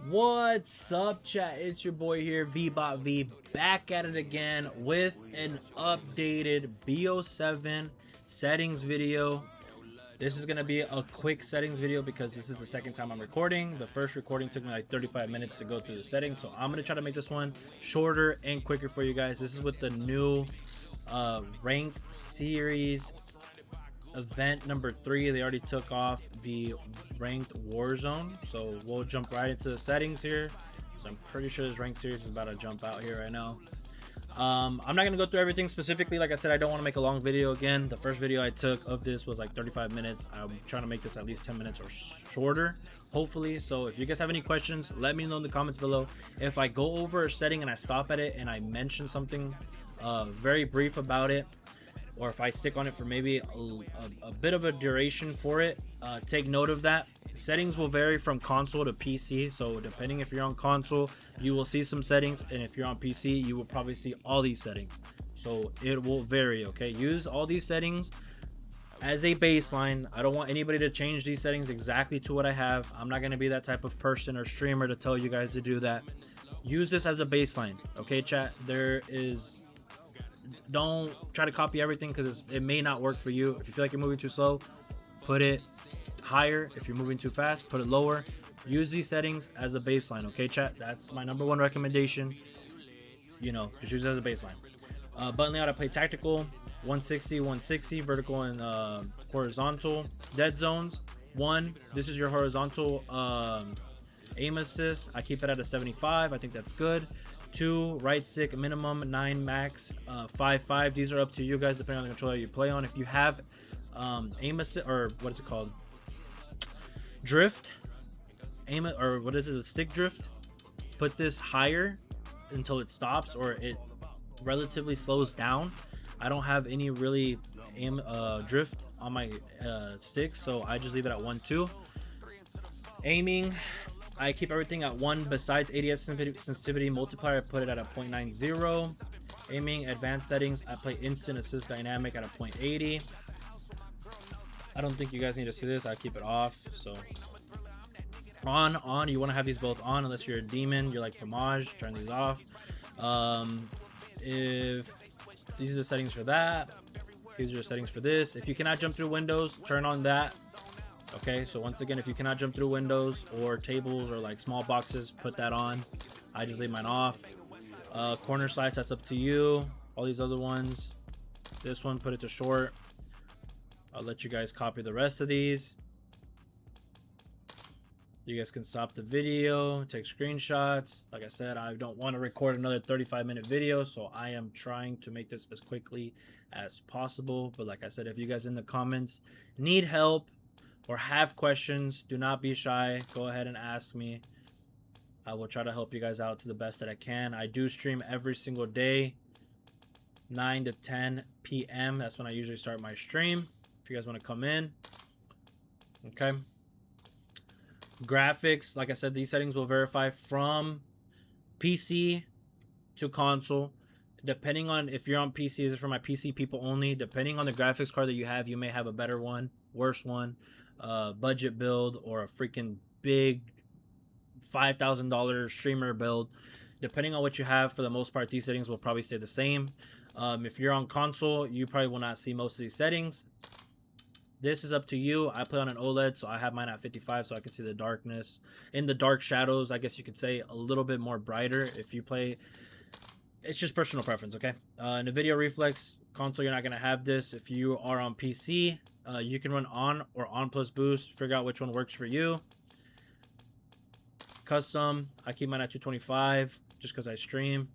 What's up, chat? It's your boy here, VBotV, back at it again with an updated BO7 settings video. This is gonna be a quick settings video because this is the second time I'm recording. The first recording took me like 35 minutes to go through the settings, so I'm gonna try to make this one shorter and quicker for you guys. This is with the new ranked series event number 3. They already took off the ranked Warzone, so we'll jump right into the settings here. So I'm pretty sure this ranked series is about to jump out here right now. I'm not gonna go through everything specifically. Like I said, I don't want to make a long video again. The first video I took of this was like 35 minutes. I'm trying to make this at least 10 minutes or shorter, hopefully. So if you guys have any questions, let me know in the comments below. If I go over a setting and I stop at it and I mention something very brief about it, or if I stick on it for maybe a bit of a duration for it, take note of that. Settings will vary from console to PC, so depending if you're on console, you will see some settings, and if you're on PC, you will probably see all these settings. So it will vary, okay? Use all these settings as a baseline. I don't want anybody to change these settings exactly to what I have. I'm not going to be that type of person or streamer to tell you guys to do that. Use this as a baseline, okay, chat? Don't try to copy everything because it may not work for you. If you feel like you're moving too slow, put it higher. If you're moving too fast, put it lower. Use these settings as a baseline, okay, chat? That's my number one recommendation. You know, just use it as a baseline. Button layout, I play tactical, 160, 160, vertical and horizontal. Dead zones, 1. This is your horizontal aim assist. I keep it at a 75. I think that's good. 2, right stick minimum, 9 max, 5. These are up to you guys depending on the controller you play on. If you have aim assist, or what is it called, drift, aim, or what is it, the stick drift, put this higher until it stops or it relatively slows down. I don't have any really aim drift on my sticks, so I just leave it at 1, 2. Aiming, I keep everything at 1 besides ADS sensitivity. Multiplier, I put it at a 0.90. Aiming, advanced settings, I play instant assist dynamic at a 0.80. I don't think you guys need to see this. I keep it off. So on, you want to have these both on unless you're a demon. You're like Pomage, turn these off. If these are the settings for that, these are the settings for this. If you cannot jump through windows, turn on that. Okay, so once again, if you cannot jump through windows or tables or like small boxes, put that on. I just leave mine off. Corner slice, that's up to you. All these other ones, this one, put it to short. I'll let you guys copy the rest of these. You guys can stop the video, take screenshots. Like I said, I don't want to record another 35-minute video, so I am trying to make this as quickly as possible. But like I said, if you guys in the comments need help or have questions, do not be shy. Go ahead and ask me. I will try to help you guys out to the best that I can. I do stream every single day, 9 to 10 p.m. That's when I usually start my stream. If you guys want to come in. Okay. Graphics, like I said, these settings will verify from PC to console. Depending on if you're on PC, this is for my PC people only. Depending on the graphics card that you have, you may have a better one, worse one, budget build, or a freaking big $5,000 streamer build. Depending on what you have, for the most part, these settings will probably stay the same. If you're on console, you probably will not see most of these settings. This is up to you. I play on an OLED, so I have mine at 55 so I can see the darkness. In the dark shadows, I guess you could say a little bit more brighter if you play. It's just personal preference, okay? In the video reflex console, you're not going to have this. If you are on PC, you can run on or on plus boost. Figure out which one works for you. Custom, I keep mine at 225 just because I stream.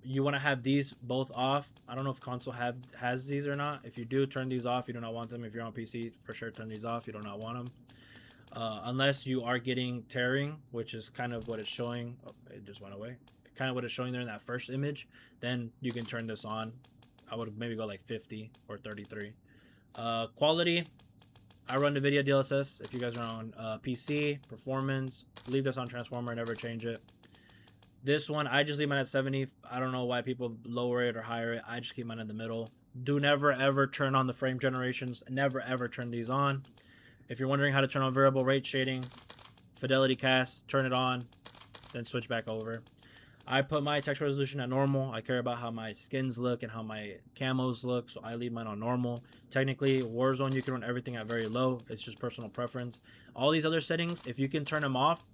You want to have these both off. I don't know if console has these or not. If you do, turn these off. You do not want them. If you're on PC, for sure turn these off. You do not want them. Unless you are getting tearing, which is kind of what it's showing. Oh, it just went away. Kind of what it's showing there in that first image. Then you can turn this on. I would maybe go like 50 or 33. Quality, I run the video DLSS. If you guys are on PC, performance, leave this on transformer, never change it. This one, I just leave mine at 70. I don't know why people lower it or higher it. I just keep mine in the middle. Do never ever turn on the frame generations. Never ever turn these on. If you're wondering how to turn on variable rate shading, fidelity cast, turn it on, then switch back over. I put my texture resolution at normal. I care about how my skins look and how my camos look, so I leave mine on normal. Technically, Warzone, you can run everything at very low. It's just personal preference. All these other settings, if you can turn them off,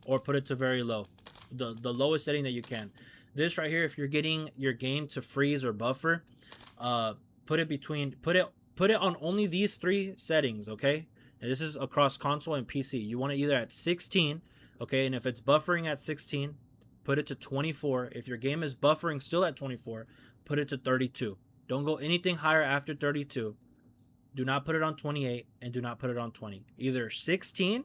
or put it to very low, the lowest setting that you can. This right here, if you're getting your game to freeze or buffer, put it on only these 3 settings, okay? And this is across console and PC. You want it either at 16, okay? And if it's buffering at 16, put it to 24. If your game is buffering still at 24, put it to 32. Don't go anything higher after 32. Do not put it on 28, and do not put it on 20. Either 16,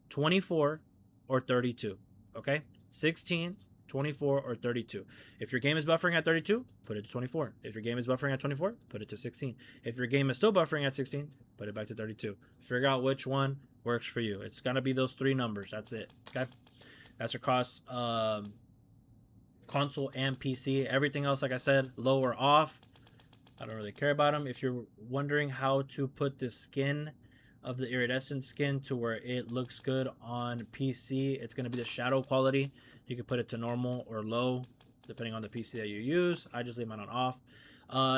24, or 32, okay? 16, 24, or 32. If your game is buffering at 32, put it to 24. If your game is buffering at 24, put it to 16. If your game is still buffering at 16, put it back to 32. Figure out which one works for you. It's gonna be those 3 numbers. That's it. Okay, that's across console and PC. Everything else, like I said, low or off. I don't really care about them. If you're wondering how to put the skin of the iridescent skin to where it looks good on PC, it's going to be the shadow quality. You can put it to normal or low depending on the PC that you use. I just leave mine on off.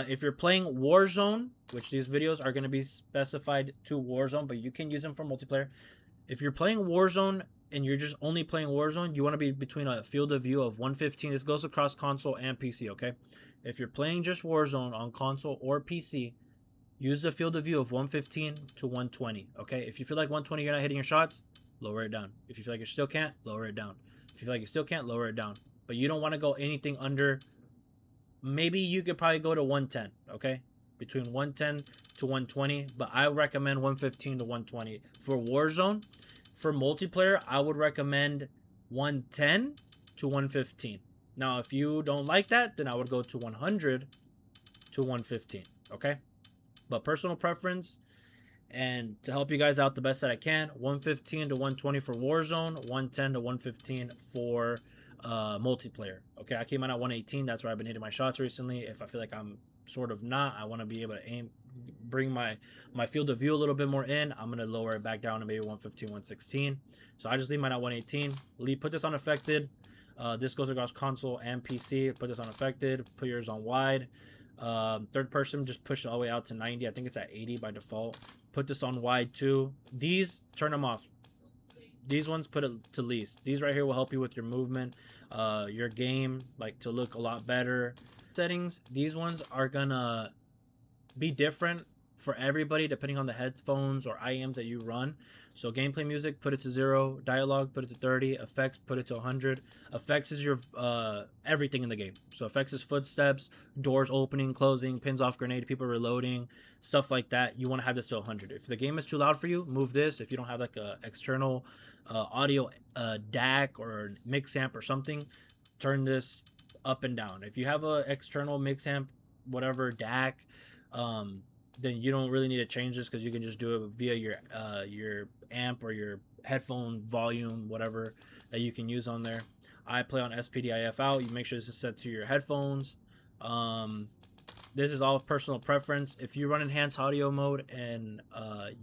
If you're playing Warzone, which these videos are going to be specified to Warzone, but you can use them for multiplayer. If you're playing Warzone and you're just only playing Warzone, you want to be between a field of view of 115. This goes across console and PC, okay? If you're playing just Warzone on console or PC, use the field of view of 115 to 120, okay? If you feel like 120 you're not hitting your shots, lower it down. If you feel like you still can't, lower it down. If you feel like you still can't, lower it down. But you don't want to go anything under, maybe you could probably go to 110, okay? Between 110 to 120, but I recommend 115 to 120. For Warzone, for multiplayer, I would recommend 110 to 115. Now, if you don't like that, then I would go to 100 to 115, okay? But personal preference, and to help you guys out the best that I can, 115 to 120 for Warzone, 110 to 115 for multiplayer. Okay, I came out at 118. That's where I've been hitting my shots recently. If I feel like I'm sort of not, I want to be able to aim, bring my field of view a little bit more in. I'm gonna lower it back down to maybe 115, 116. So I just leave mine at 118. Put this on affected. This goes across console and PC. Put this on affected. Put yours on wide. Third person, just push it all the way out to 90. I think it's at 80 by default. Put this on wide too. These, turn them off. These ones, put it to least. These right here will help you with your movement, your game, like to look a lot better. Settings, these ones are gonna be different for everybody depending on the headphones or IEMs that you run. So gameplay music, put it to 0. Dialogue, put it to 30. Effects, put it to 100. Effects is your everything in the game. So effects is footsteps, doors opening, closing, pins off grenade, people reloading, stuff like that. You want to have this to 100. If the game is too loud for you, move this. If you don't have like a external audio DAC or mix amp or something, turn this up and down. If you have a external mix amp, whatever DAC, then you don't really need to change this because you can just do it via your amp or your headphone volume, whatever that you can use on there. I play on SPDIF out. You make sure this is set to your headphones. This is all personal preference. If you run enhanced audio mode and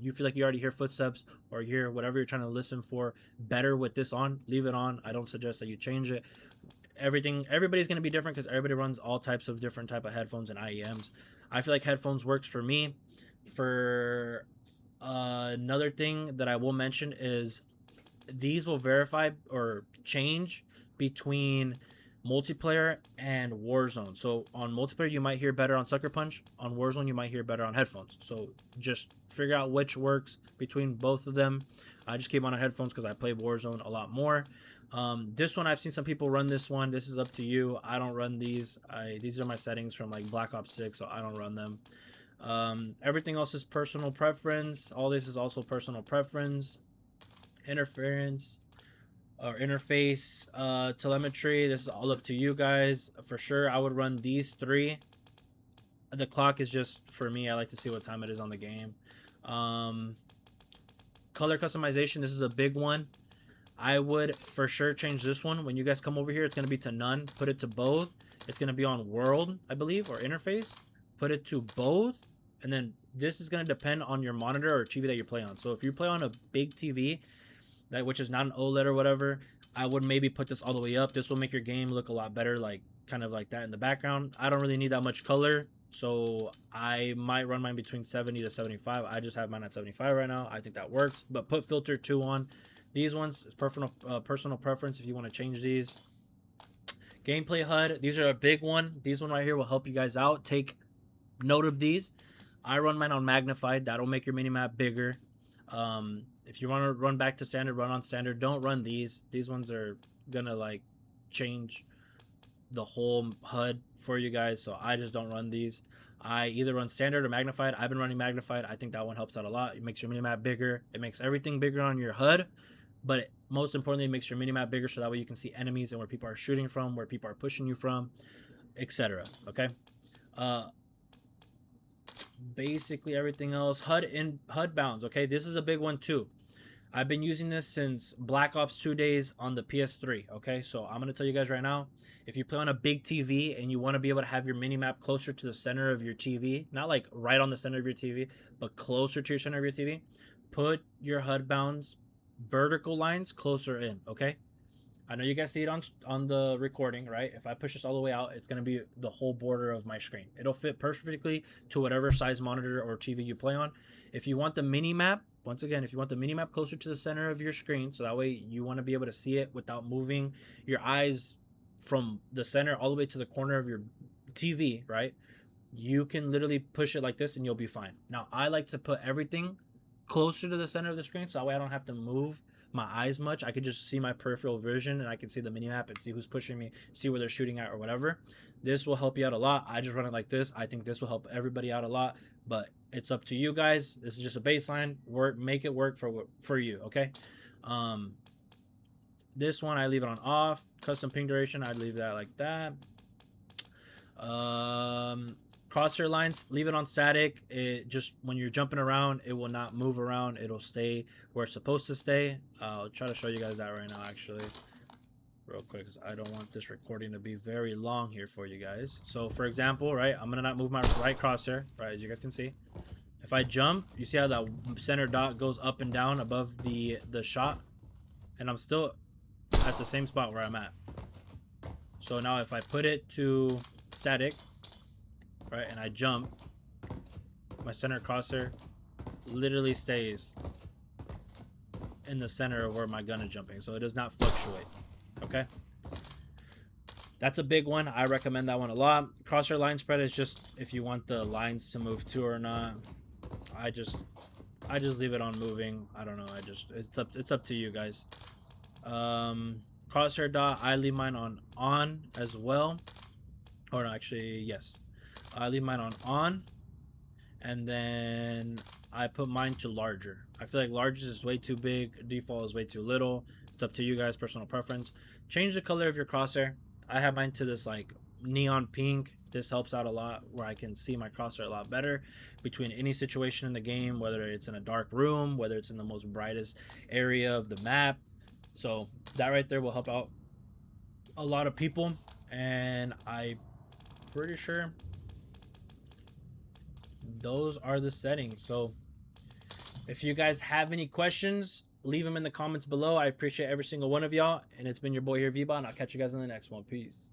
you feel like you already hear footsteps or hear whatever you're trying to listen for better with this on, leave it on. I don't suggest that you change it. Everybody's going to be different because everybody runs all types of different type of headphones and IEMs. I feel like headphones works for me. For another thing that I will mention is these will verify or change between multiplayer and Warzone. So on multiplayer you might hear better on Sucker Punch. On Warzone you might hear better on headphones. So just figure out which works between both of them. I just came on headphones because I play Warzone a lot more. This one, I've seen some people run this one. This is up to you. I don't run these. These are my settings from like Black Ops 6, so I don't run them. Everything else is personal preference. All this is also personal preference. Interference or interface, telemetry. This is all up to you guys. For sure, I would run these 3. The clock is just for me. I like to see what time it is on the game. Color customization. This is a big one. I would for sure change this one. When you guys come over here, it's going to be to none. Put it to both. It's going to be on world, I believe, or interface. Put it to both. And then this is going to depend on your monitor or TV that you play on. So if you play on a big TV that which is not an OLED or whatever, I would maybe put this all the way up. This will make your game look a lot better, like kind of like that in the background. I don't really need that much color, so I might run mine between 70 to 75. I just have mine at 75 right now. I think that works. But put filter 2 on. These ones, personal preference if you want to change these. Gameplay HUD, these are a big one. These one right here will help you guys out. Take note of these. I run mine on magnified. That'll make your minimap bigger. If you want to run back to standard, run on standard. Don't run these. These ones are gonna like change the whole HUD for you guys, so I just don't run these. I either run standard or magnified. I've been running magnified. I think that one helps out a lot. It makes your minimap bigger. It makes everything bigger on your HUD, but most importantly, it makes your minimap bigger so that way you can see enemies and where people are shooting from, where people are pushing you from, etc. Okay. Basically everything else. HUD bounds. Okay, this is a big one too. I've been using this since Black Ops 2 days on the PS3. Okay, so I'm gonna tell you guys right now, if you play on a big TV and you want to be able to have your minimap closer to the center of your TV, not like right on the center of your TV, but closer to your center of your TV, put your HUD bounds vertical lines closer in. Okay, I know you guys see it on the recording, right? If I push this all the way out, it's gonna be the whole border of my screen. It'll fit perfectly to whatever size monitor or TV you play on. If you want the mini map, once again, if you want the mini map closer to the center of your screen, so that way you want to be able to see it without moving your eyes from the center all the way to the corner of your TV, right? You can literally push it like this and you'll be fine. Now, I like to put everything closer to the center of the screen so that way I don't have to move my eyes much. I could just see my peripheral vision and I can see the mini map and see who's pushing me, see where they're shooting at or whatever. This will help you out a lot. I just run it like this. I think this will help everybody out a lot, but it's up to you guys. This is just a baseline. Make it work for you, okay? This one I leave it on off. Custom ping duration, I'd leave that like that. Crosshair lines, leave it on static. It just, when you're jumping around, it will not move around. It'll stay where it's supposed to stay. I'll try to show you guys that right now, actually, real quick, because I don't want this recording to be very long here for you guys. So for example, right, I'm gonna not move my right crosshair, right, as you guys can see. If I jump, you see how that center dot goes up and down above the shot, and I'm still at the same spot where I'm at. So now if I put it to static, right, and I jump, my center crosshair literally stays in the center of where my gun is jumping, so it does not fluctuate. Okay, that's a big one. I recommend that one a lot. Crosshair line spread is just if you want the lines to move too or not. I just leave it on moving. I don't know. It's up to you guys. Crosshair dot, I leave mine on as well. Or no, actually, yes, I leave mine on, and then I put mine to larger. I feel like large is way too big. Default is way too little. It's up to you guys, personal preference. Change the color of your crosshair. I have mine to this like neon pink. This helps out a lot where I can see my crosshair a lot better between any situation in the game, whether it's in a dark room, whether it's in the most brightest area of the map. So that right there will help out a lot of people, and I'm pretty sure those are the settings. So if you guys have any questions, leave them in the comments below. I appreciate every single one of y'all, and it's been your boy here, V-Bot, and I'll catch you guys in the next one. Peace.